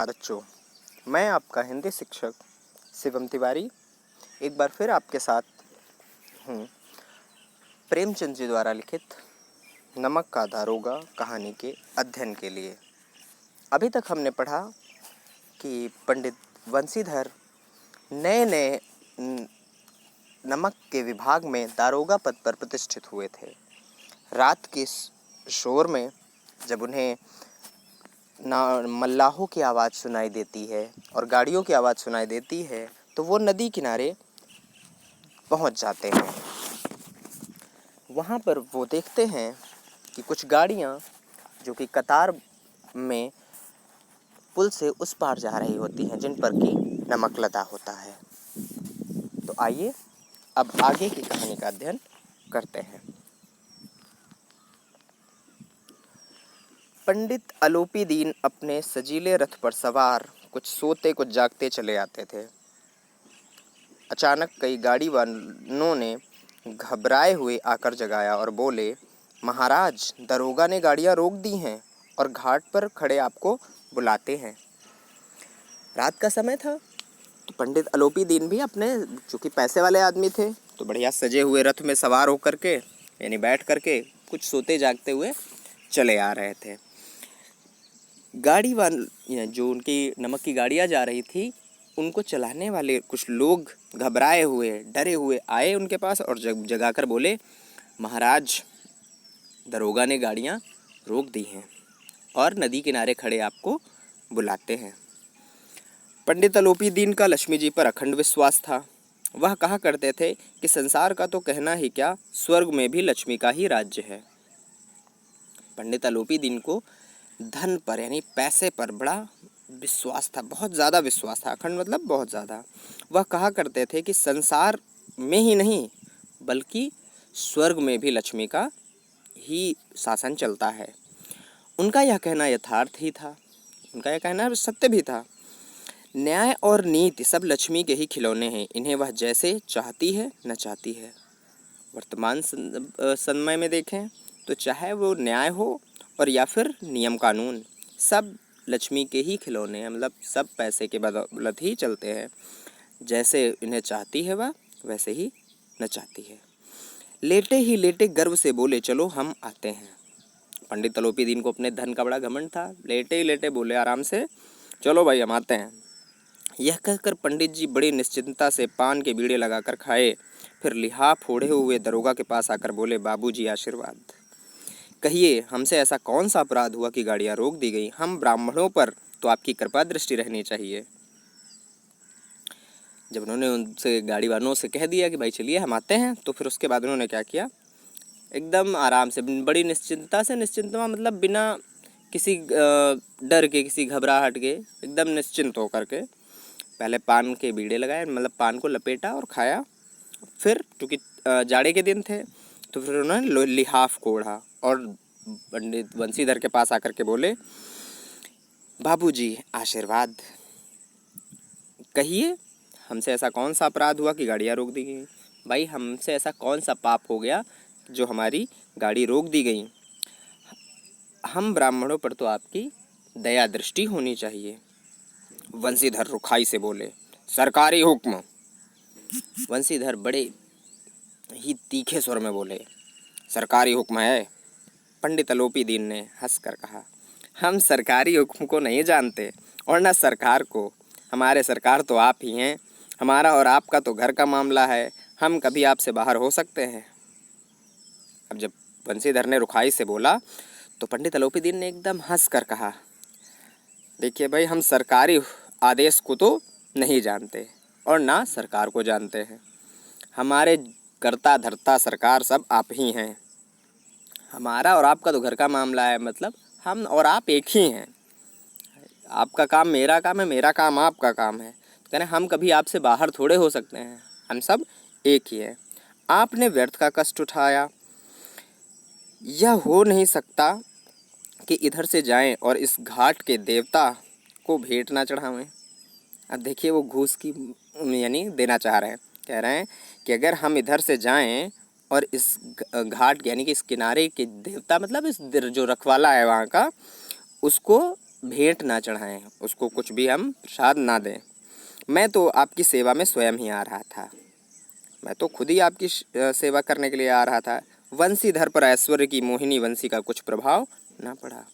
बच्चों, मैं आपका हिंदी शिक्षक शिवम तिवारी एक बार फिर आपके साथ हूँ प्रेमचंद जी द्वारा लिखित नमक का दारोगा कहानी के अध्ययन के लिए। अभी तक हमने पढ़ा कि पंडित वंशीधर नए नए नमक के विभाग में दारोगा पद पर प्रतिष्ठित हुए थे। रात के शोर में जब उन्हें ना मल्लाहों की आवाज़ सुनाई देती है और गाड़ियों की आवाज़ सुनाई देती है तो वो नदी किनारे पहुंच जाते हैं। वहाँ पर वो देखते हैं कि कुछ गाड़ियाँ जो कि कतार में पुल से उस पार जा रही होती हैं, जिन पर कि नमक लदा होता है। तो आइए अब आगे की कहानी का अध्ययन करते हैं। पंडित आलोपी दीन अपने सजीले रथ पर सवार कुछ सोते कुछ जागते चले आते थे। अचानक कई गाड़ी वालों ने घबराए हुए आकर जगाया और बोले, महाराज, दरोगा ने गाड़ियां रोक दी हैं और घाट पर खड़े आपको बुलाते हैं। रात का समय था तो पंडित आलोपी दीन भी अपने, चूँकि पैसे वाले आदमी थे, तो बढ़िया सजे हुए रथ में सवार होकर के यानी बैठ करके कुछ सोते जागते हुए चले आ रहे थे। गाड़ी वाले जो उनकी नमक की गाड़ियाँ जा रही थी, उनको चलाने वाले कुछ लोग घबराए हुए डरे हुए आए उनके पास और जगाकर बोले, महाराज, दरोगा ने गाड़ियाँ रोक दी हैं और नदी किनारे खड़े आपको बुलाते हैं। पंडित आलोपी दीन का लक्ष्मी जी पर अखंड विश्वास था। वह कहा करते थे कि संसार का तो कहना ही क्या, स्वर्ग में भी लक्ष्मी का ही राज्य है। पंडित आलोपी दीन को धन पर यानी पैसे पर बड़ा विश्वास था, बहुत ज़्यादा विश्वास था। अखंड मतलब बहुत ज़्यादा। वह कहा करते थे कि संसार में ही नहीं बल्कि स्वर्ग में भी लक्ष्मी का ही शासन चलता है। उनका यह कहना यथार्थ ही था, उनका यह कहना सत्य भी था। न्याय और नीति सब लक्ष्मी के ही खिलौने हैं, इन्हें वह जैसे चाहती है न चाहती है। वर्तमान समय में देखें तो चाहे वो न्याय हो और या फिर नियम कानून, सब लक्ष्मी के ही खिलौने हैं। मतलब सब पैसे के बदौलत ही चलते हैं। जैसे इन्हें चाहती है वह वैसे ही न चाहती है। लेटे ही लेटे गर्व से बोले, चलो हम आते हैं। पंडित आलोपी दीन को अपने धन का बड़ा घमंड था। लेटे ही लेटे बोले आराम से, चलो भाई हम आते हैं। यह कहकर पंडित जी बड़ी निश्चिंतता से पान के बीड़े लगाकर खाए, फिर लिहाफ ओढ़े हुए दरोगा के पास आकर बोले, बाबूजी आशीर्वाद। कहिए, हमसे ऐसा कौन सा अपराध हुआ कि गाड़ियाँ रोक दी गई? हम ब्राह्मणों पर तो आपकी कृपा दृष्टि रहनी चाहिए। जब उन्होंने उनसे गाड़ी वालों से कह दिया कि भाई चलिए हम आते हैं, तो फिर उसके बाद उन्होंने क्या किया, एकदम आराम से बड़ी निश्चिंतता से, निश्चिंतता मतलब बिना किसी डर के, किसी घबराहट के, एकदम निश्चिंत होकर के पहले पान के बीड़े लगाए, मतलब पान को लपेटा और खाया। फिर क्योंकि जाड़े के दिन थे तो फिर उन्होंने लिहाफ को ओढ़ा और पंडित वंशीधर के पास आकर के बोले, बाबूजी आशीर्वाद। कहिए, हमसे ऐसा कौन सा अपराध हुआ कि गाड़ियाँ रोक दी गई? भाई, हमसे ऐसा कौन सा पाप हो गया जो हमारी गाड़ी रोक दी गई? हम ब्राह्मणों पर तो आपकी दया दृष्टि होनी चाहिए। वंशीधर रुखाई से बोले, सरकारी हुक्म। वंशीधर बड़े ही तीखे स्वर में बोले, सरकारी हुक्म है। पंडित आलोपी दीन ने हंसकर कहा, हम सरकारी हुक्म को नहीं जानते और न सरकार को। हमारे सरकार तो आप ही हैं। हमारा और आपका तो घर का मामला है। हम कभी आपसे बाहर हो सकते हैं? अब जब वंशीधर ने रुखाई से बोला तो पंडित आलोपी दीन ने एकदम हंस कर कहा, देखिए भाई, हम सरकारी आदेश को तो नहीं जानते और ना सरकार को जानते हैं। हमारे कर्ता धर्ता सरकार सब आप ही हैं। हमारा और आपका तो घर का मामला है, मतलब हम और आप एक ही हैं। आपका काम मेरा काम है, मेरा काम आपका काम है। तो कह रहे हम कभी आपसे बाहर थोड़े हो सकते हैं, हम सब एक ही हैं। आपने व्यर्थ का कष्ट उठाया। यह हो नहीं सकता कि इधर से जाएं और इस घाट के देवता को भेंट ना चढ़ावें। अब देखिए, वो घूस की यानी देना चाह रहे हैं। कह रहे हैं कि अगर हम इधर से जाएं और इस घाट यानी कि इस किनारे के देवता, मतलब इस जो रखवाला है वहाँ का, उसको भेंट ना चढ़ाएं, उसको कुछ भी हम प्रसाद ना दें। मैं तो आपकी सेवा में स्वयं ही आ रहा था, मैं तो खुद ही आपकी सेवा करने के लिए आ रहा था। वंशीधर पर ऐश्वर्य की मोहिनी वंशी का कुछ प्रभाव ना पड़ा।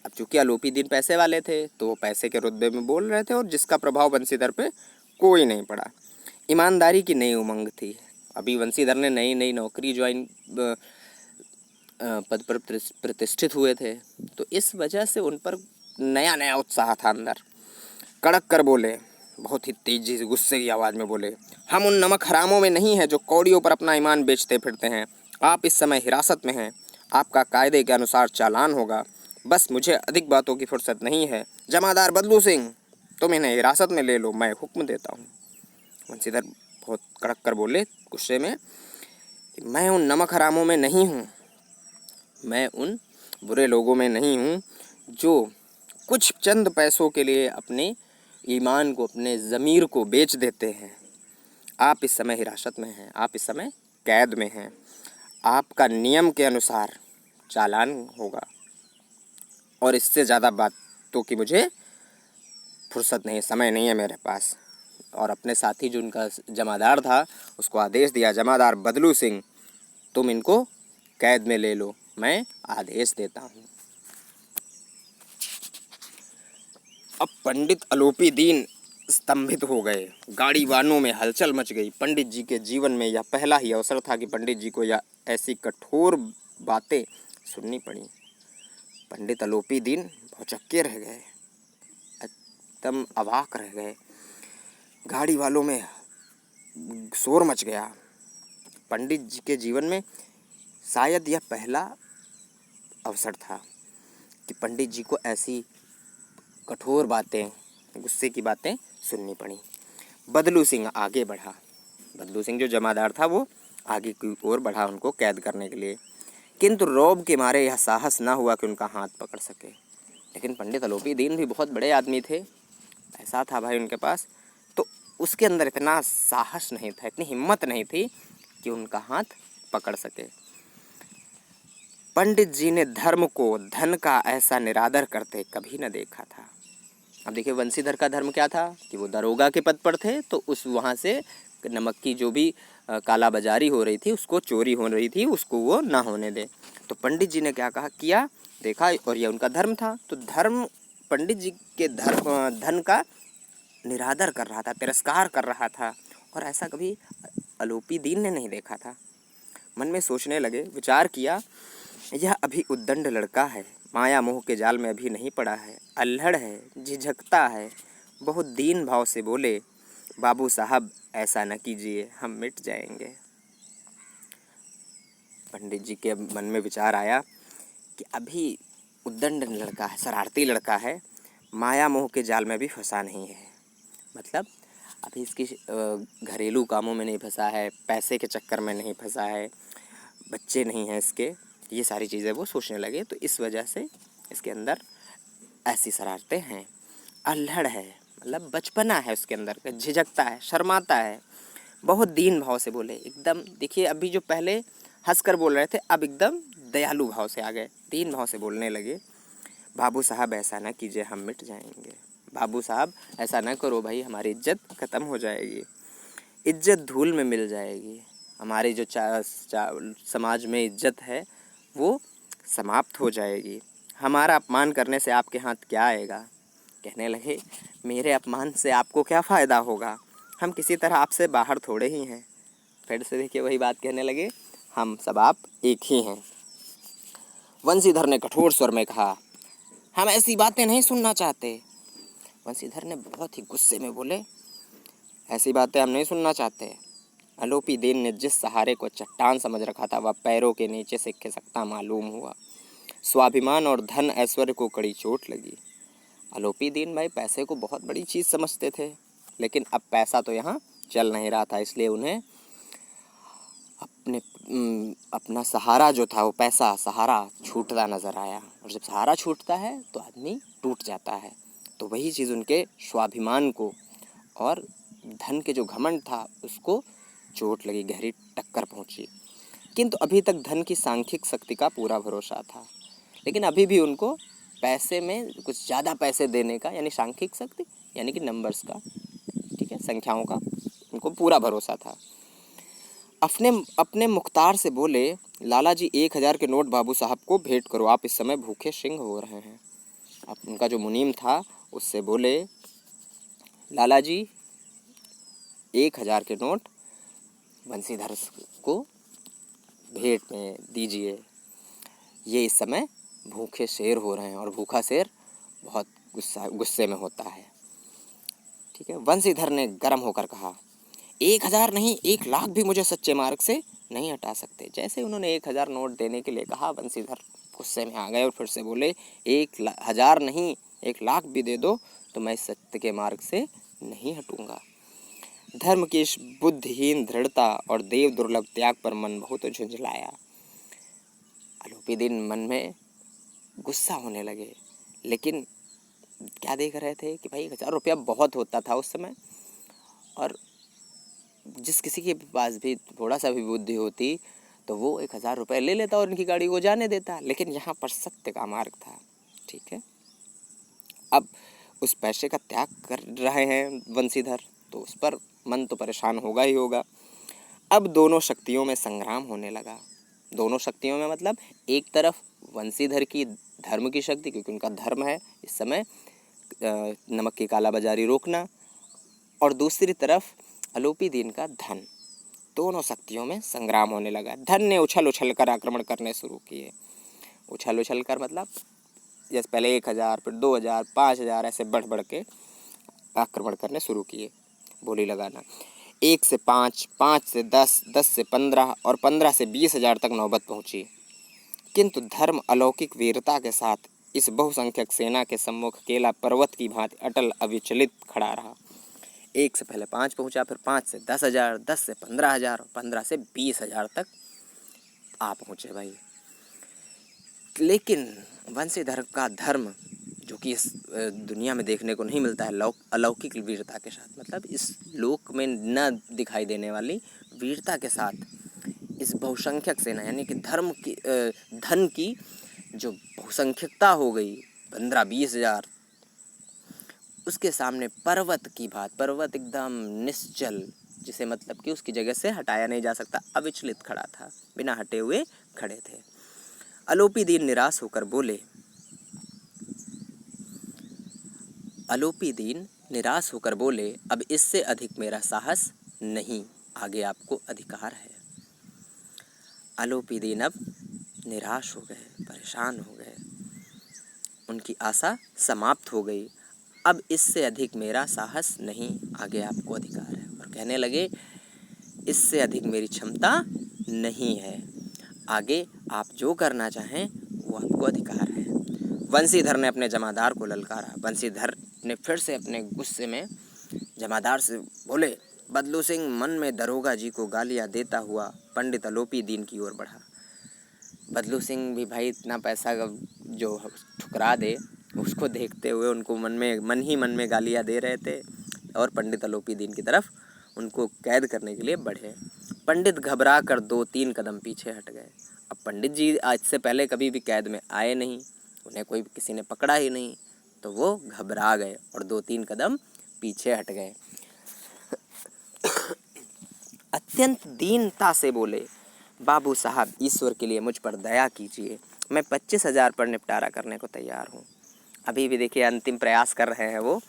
अब चूंकि आलोपी पैसे वाले थे तो वो पैसे के रुतबे में बोल रहे थे, और जिसका प्रभाव वंशीधर पे कोई नहीं पड़ा। ईमानदारी की नई उमंग थी। अभी वंशीधर ने नई नई नौकरी ज्वाइन पद पर प्रतिष्ठित हुए थे, तो इस वजह से उन पर नया नया उत्साह था अंदर। कड़क कर बोले, बहुत ही तेजी से गुस्से की आवाज़ में बोले, हम उन नमक हरामों में नहीं हैं जो कौड़ियों पर अपना ईमान बेचते फिरते हैं। आप इस समय हिरासत में हैं, आपका कायदे के अनुसार चालान होगा। बस मुझे अधिक बातों की फुर्सत नहीं है। जमादार बदलू सिंह, तुम इन्हें हिरासत में ले लो, मैं हुक्म देता हूँ। वंशीधर बहुत कड़क कर बोले गुस्से में, मैं उन नमक हरामों में नहीं हूँ, मैं उन बुरे लोगों में नहीं हूँ जो कुछ चंद पैसों के लिए अपने ईमान को, अपने ज़मीर को बेच देते हैं। आप इस समय हिरासत में हैं, आप इस समय कैद में हैं। आपका नियम के अनुसार चालान होगा, और इससे ज़्यादा बातों की मुझे फुर्सत नहीं, समय नहीं है मेरे पास। और अपने साथी जो उनका जमादार था उसको आदेश दिया, जमादार बदलू सिंह, तुम इनको कैद में ले लो, मैं आदेश देता हूँ। अब पंडित आलोपी दीन स्तंभित हो गए। गाड़ी वानों में हलचल मच गई। पंडित जी के जीवन में यह पहला ही अवसर था कि पंडित जी को यह ऐसी कठोर बातें सुननी पड़ी। पंडित आलोपी दीन भौचक्के रह गए, एकदम अवाक रह गए। गाड़ी वालों में शोर मच गया। पंडित जी के जीवन में शायद यह पहला अवसर था कि पंडित जी को ऐसी कठोर बातें, गुस्से की बातें सुननी पड़ी। बदलू सिंह आगे बढ़ा। बदलू सिंह जो जमादार था वो आगे की ओर बढ़ा उनको कैद करने के लिए, किंतु रौब के मारे यह साहस ना हुआ कि उनका हाथ पकड़ सके। लेकिन पंडित आलोपी दीन भी बहुत बड़े आदमी थे, पैसा था भाई उनके पास, तो उसके अंदर इतना साहस नहीं था, इतनी हिम्मत नहीं थी कि उनका हाथ पकड़ सके। पंडित जी ने धर्म को धन का ऐसा निरादर करते कभी न देखा था। अब देखिए वंशीधर का धर्म क्या था कि वो दरोगा के पद पर थे, तो उस वहाँ से नमक की जो भी काला बाजारी हो रही थी, उसको चोरी हो रही थी, उसको वो ना होने दे। तो पंडित जी ने क्या किया, देखा, और यह उनका धर्म था। तो धर्म पंडित जी के धन का निरादर कर रहा था, तिरस्कार कर रहा था, और ऐसा कभी आलोपी दीन ने नहीं देखा था। मन में सोचने लगे, विचार किया, यह अभी उद्दंड लड़का है, माया मोह के जाल में अभी नहीं पड़ा है, अल्हड़ है, झिझकता है। बहुत दीन भाव से बोले, बाबू साहब ऐसा न कीजिए, हम मिट जाएंगे। पंडित जी के मन में विचार आया कि अभी उद्दंड लड़का है, शरारती लड़का है, माया मोह के जाल में भी फंसा नहीं है। मतलब अभी इसकी घरेलू कामों में नहीं फंसा है, पैसे के चक्कर में नहीं फंसा है, बच्चे नहीं हैं इसके, ये सारी चीज़ें वो सोचने लगे। तो इस वजह से इसके अंदर ऐसी शरारतें हैं। अल्हड़ है, मतलब बचपना है उसके अंदर, झिझकता है, शर्माता है। बहुत दीन भाव से बोले, एकदम देखिए, अभी जो पहले हंसकर बोल रहे थे, अब एकदम दयालु भाव से आ गए, दीन भाव से बोलने लगे। बाबू साहब ऐसा ना कीजिए, हम मिट जाएंगे। बाबू साहब ऐसा ना करो भाई, हमारी इज्जत ख़त्म हो जाएगी, इज्जत धूल में मिल जाएगी, हमारी जो समाज में इज्जत है वो समाप्त हो जाएगी, हमारा अपमान करने से आपके हाथ क्या आएगा। कहने लगे, मेरे अपमान से आपको क्या फ़ायदा होगा, हम किसी तरह आपसे बाहर थोड़े ही हैं। फिर से देखिए वही बात कहने लगे, हम सब आप एक ही हैं। वंशीधर ने कठोर स्वर में कहा, हम ऐसी बातें नहीं सुनना चाहते। वंशीधर ने बहुत ही गुस्से में बोले, ऐसी बातें हम नहीं सुनना चाहते। आलोपी दीन ने जिस सहारे को चट्टान समझ रखा था, वह पैरों के नीचे से खिसकता मालूम हुआ। स्वाभिमान और धन ऐश्वर्य को कड़ी चोट लगी। आलोपी दीन भाई पैसे को बहुत बड़ी चीज़ समझते थे, लेकिन अब पैसा तो यहाँ चल नहीं रहा था, इसलिए उन्हें अपना सहारा जो था, वो पैसा सहारा छूटता नज़र आया। और जब सहारा छूटता है तो आदमी टूट जाता है। तो वही चीज़ उनके स्वाभिमान को और धन के जो घमंड था उसको चोट लगी, गहरी टक्कर पहुंची। किंतु अभी तक धन की सांख्यिक शक्ति का पूरा भरोसा था, लेकिन अभी भी उनको पैसे में कुछ ज़्यादा पैसे देने का, यानी सांख्यिक शक्ति, यानी कि नंबर्स का, ठीक है, संख्याओं का उनको पूरा भरोसा था। अपने अपने मुख्तार से बोले, लाला जी 1,000 के नोट बाबू साहब को भेंट करो, आप इस समय भूखे सिंह हो रहे हैं। अब उनका जो मुनीम था उससे बोले, लाला जी 1,000 के नोट बंसीधर को भेंट में दीजिए, ये इस समय भूखे शेर हो रहे हैं और भूखा शेर बहुत गुस्से में होता है। ठीक है, बंसीधर ने गर्म होकर कहा, 1,000 नहीं 1,00,000 भी मुझे सच्चे मार्ग से नहीं हटा सकते। जैसे उन्होंने 1,000 नोट देने के लिए कहा, बंसीधर गुस्से में आ गए और फिर से बोले, 1,000 नहीं 1,00,000 भी दे दो तो मैं सत्य के मार्ग से नहीं हटूंगा। धर्म की इस बुद्धिहीन दृढ़ता और देव दुर्लभ त्याग पर मन बहुत झुंझलाया। आलोपी दिन मन में गुस्सा होने लगे, लेकिन क्या देख रहे थे कि भाई 1,000 रुपया बहुत होता था उस समय, और जिस किसी के पास भी थोड़ा सा भी बुद्धि होती तो वो 1,000 रुपये ले लेता और इनकी गाड़ी को जाने देता, लेकिन यहाँ पर सत्य का मार्ग था। ठीक है, अब उस पैसे का त्याग कर रहे हैं बंसीधर, तो उस पर मन तो परेशान होगा ही होगा। अब दोनों शक्तियों में संग्राम होने लगा। दोनों शक्तियों में मतलब एक तरफ बंसीधर की धर्म की शक्ति, क्योंकि उनका धर्म है इस समय नमक की कालाबाजारी रोकना, और दूसरी तरफ आलोपी दीन का धन। दोनों शक्तियों में संग्राम होने लगा। धन ने उछल उछल कर आक्रमण करने शुरू किए। उछल उछल कर मतलब जैसे पहले 1,000, फिर 2,000, 5,000 ऐसे बढ़ बढ़ के आक्रमण करने शुरू किए, बोली लगाना। 1 से 5, 5 से 10, 10 से 15 और 15 से 20,000 तक नौबत पहुंची। किंतु धर्म अलौकिक वीरता के साथ इस बहुसंख्यक सेना के सम्मुख केला पर्वत की भांति अटल अविचलित खड़ा रहा। 1 से पहले 5 पहुंचा, फिर 5 से 10,000, 10 से 15,000, 15 से 20,000 तक आ पहुंचे भाई। लेकिन बंसीधर का धर्म, जो कि इस दुनिया में देखने को नहीं मिलता है, अलौकिक वीरता के साथ, मतलब इस लोक में न दिखाई देने वाली वीरता के साथ इस बहुसंख्यक सेना, यानी कि धर्म की धन की जो बहुसंख्यकता हो गई 15-20,000, उसके सामने पर्वत की बात, पर्वत एकदम निश्चल, जिसे मतलब कि उसकी जगह से हटाया नहीं जा सकता, अविचलित खड़ा था, बिना हटे हुए खड़े थे। आलोपी दीन निराश होकर बोले, आलोपी दीन निराश होकर बोले, अब इससे अधिक मेरा साहस नहीं, आगे आपको अधिकार है। आलोपी दीन अब निराश हो गए, परेशान हो गए, उनकी आशा समाप्त हो गई। अब इससे अधिक मेरा साहस नहीं, आगे आपको अधिकार है। और कहने लगे, इससे अधिक मेरी क्षमता नहीं है, आगे आप जो करना चाहें वो आपको अधिकार है। बंसीधर ने अपने जमादार को ललकारा। बंसीधर ने फिर से अपने गुस्से में जमादार से बोले, बदलू सिंह मन में दरोगा जी को गालियां देता हुआ पंडित आलोपी दीन की ओर बढ़ा। बदलू सिंह भी भाई इतना पैसा जो ठुकरा दे, उसको देखते हुए उनको मन में गालियां दे रहे थे, और पंडित आलोपी दीन की तरफ उनको कैद करने के लिए बढ़े। पंडित घबरा कर 2-3 कदम पीछे हट गए। अब पंडित जी आज से पहले कभी भी कैद में आए नहीं, उन्हें कोई किसी ने पकड़ा ही नहीं, तो वो घबरा गए और 2-3 कदम पीछे हट गए। अत्यंत दीनता से बोले, बाबू साहब ईश्वर के लिए मुझ पर दया कीजिए, मैं 25,000 पर निपटारा करने को तैयार हूँ। अभी भी देखिए अंतिम प्रयास कर रहे हैं वो,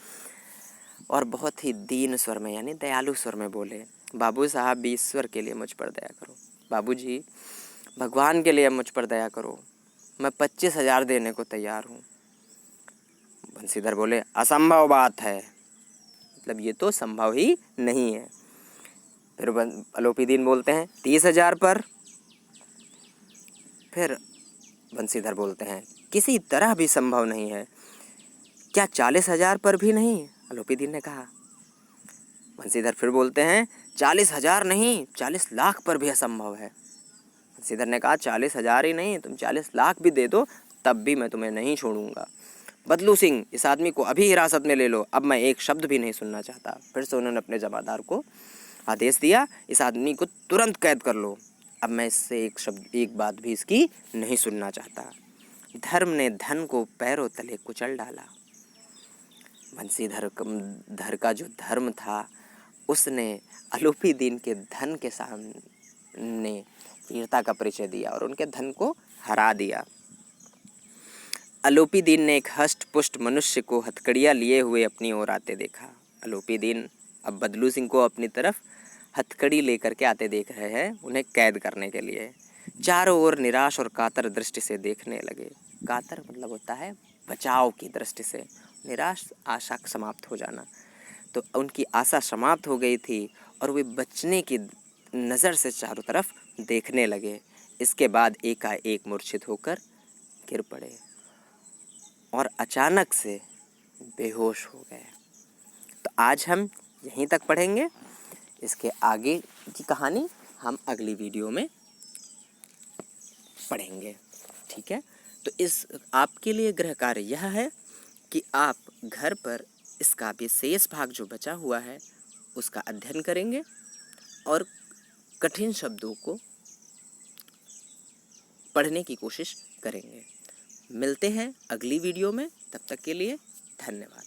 और बहुत ही दीन स्वर में यानी दयालु स्वर में बोले, बाबू साहब ईश्वर के लिए मुझ पर दया करो, बाबूजी भगवान के लिए मुझ पर दया करो, मैं 25,000 देने को तैयार हूँ। बंसीधर बोले, असंभव बात है, मतलब ये तो संभव ही नहीं है। फिर आलोपी दीन बोलते हैं 30,000 पर। फिर बंसीधर बोलते हैं, किसी तरह भी संभव नहीं है। क्या 40,000 पर भी नहीं? आलोपी दीन ने कहा। बंसीधर फिर बोलते हैं, 40,000 नहीं 40 लाख पर भी असंभव है। बंसीधर ने कहा, 40,000 ही नहीं, तुम 40 लाख भी दे दो तब भी मैं तुम्हें नहीं छोड़ूंगा। बदलू सिंह, इस आदमी को अभी हिरासत में ले लो, अब मैं एक शब्द भी नहीं सुनना चाहता। फिर से उन्होंने अपने जमादार को आदेश दिया, इस आदमी को तुरंत कैद कर लो, अब मैं इससे एक बात भी इसकी नहीं सुनना चाहता। धर्म ने धन को पैरों तले कुचल डाला। बंसीधर का जो धर्म था उसने अलोपी दीन के धन के सामने वीरता का परिचय दिया और उनके धन को हरा दिया। अलोपी दीन ने एक हष्ट पुष्ट मनुष्य को हथकड़ियाँ लिए हुए अपनी ओर आते देखा। अलोपी दीन अब बदलू सिंह को अपनी तरफ हथकड़ी लेकर के आते देख रहे हैं, उन्हें कैद करने के लिए। चारों ओर निराश और कातर दृष्टि से देखने लगे। कातर मतलब होता है बचाव की दृष्टि से, निराश आशा समाप्त हो जाना। तो उनकी आशा समाप्त हो गई थी और वे बचने की नज़र से चारों तरफ देखने लगे। इसके बाद एकाएक मूर्छित होकर गिर पड़े और अचानक से बेहोश हो गए। तो आज हम यहीं तक पढ़ेंगे। इसके आगे की कहानी हम अगली वीडियो में पढ़ेंगे, ठीक है। तो इस आपके लिए गृह कार्य यह है कि आप घर पर इसका भी शेष भाग जो बचा हुआ है उसका अध्ययन करेंगे और कठिन शब्दों को पढ़ने की कोशिश करेंगे। मिलते हैं अगली वीडियो में, तब तक के लिए धन्यवाद।